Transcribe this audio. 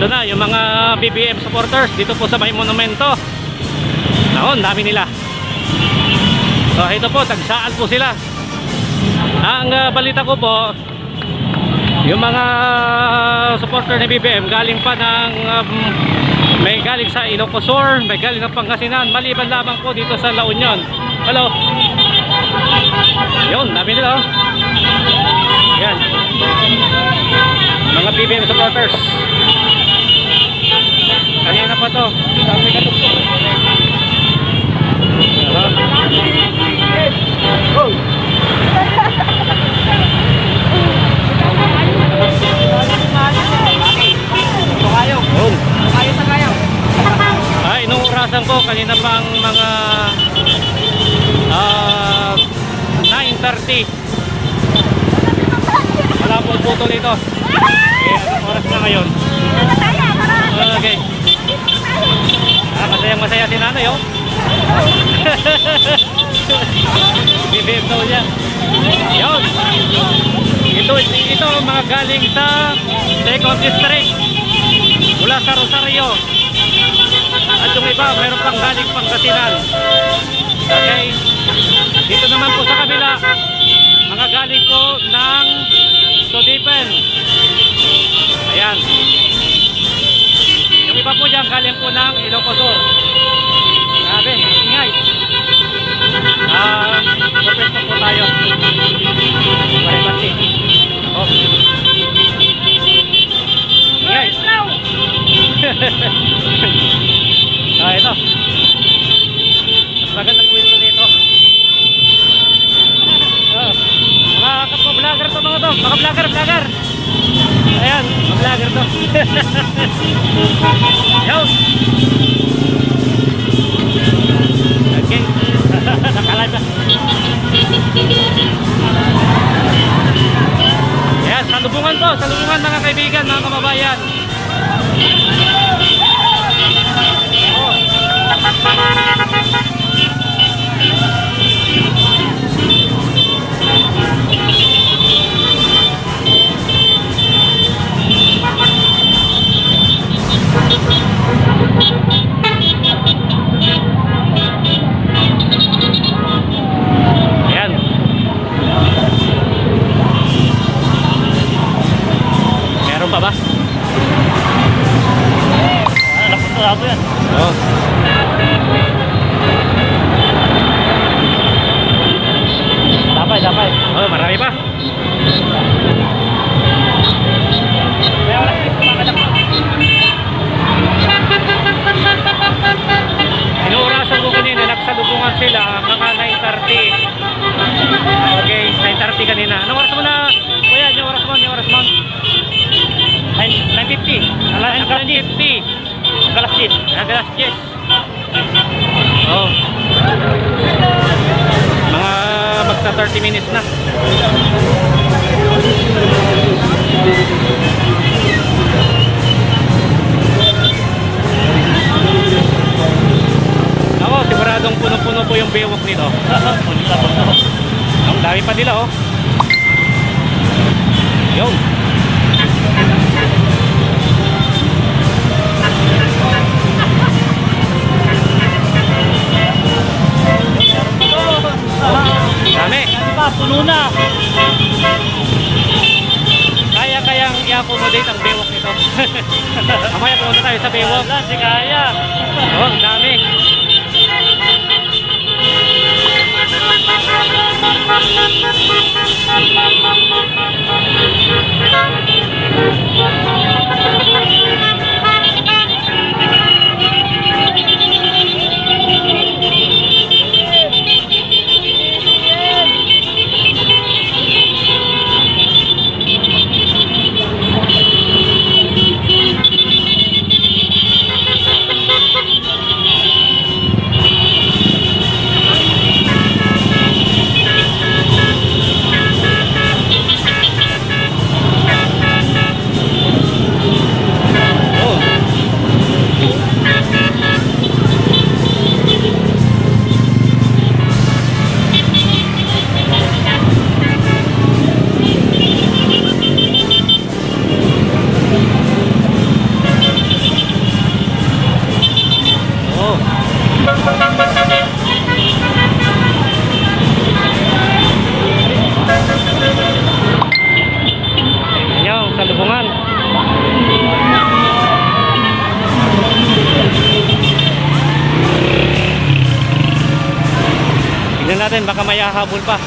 Ito na yung mga BBM supporters dito po sa may monumento. Naon, dami nila. So ito po, tagsaan po sila. Ang balita ko po, yung mga supporter ni BBM galing pa ng may galing sa Ilocos Sur, may galing ng Pangasinan, maliban lamang po dito sa La Union. Hello. Yun, dami nila oh. Yan. Mga BBM supporters. Kanina pa to. Dami ka to. Oh. Ay, nung orasan ko kanina pang mga 9:30. Wala po putol ito. Anong oras na ngayon? Okay. Masaya si nanay oh. BBM daw niya. Yun. Ito mga galing sa 2nd District mula sa Rosario. At yung iba meron pang galing Pangasinan. Okay. Dito naman po sa kabila mga galing po ng Sodipen. Ayan. Yung iba po dyan galing po ng Ilocos Sur. Grabe, ingay. Perfect po tayo. Pare-pati. Oh. Ingay. Ito. Mas magandang kwento dito. Mga kapwa-vlogger to mga to. Mga vlogger. Ayan, mga vlogger to. Yun. Okay. Nakalive na. Ayan, salubungan to. Salubungan mga kaibigan, mga kababayan. Ayan. Meron pa ba? Nakapasarado yan. Oo. Dapat. Oh, marami pa. Inuurasan ko kanina, nagsalubungan sila mga 9:30. Okay, 9:30 kanina. Anong oras mo na? Kuya, yung oras mo? 9:50. 9:50. Galas 10. Galas 10. Oh. Mga magta 30 minutes na. Ako, siguradong puno-puno po yung bewok nito. Ang dami pa nila oh. Yun. Dami. Puno na. Kayang i-accommodate ang bewok nito. Mamaya pumunta tayo sa bewok. Wala, si kaya. Oh, ang dami. natin, baka may hahabol pa.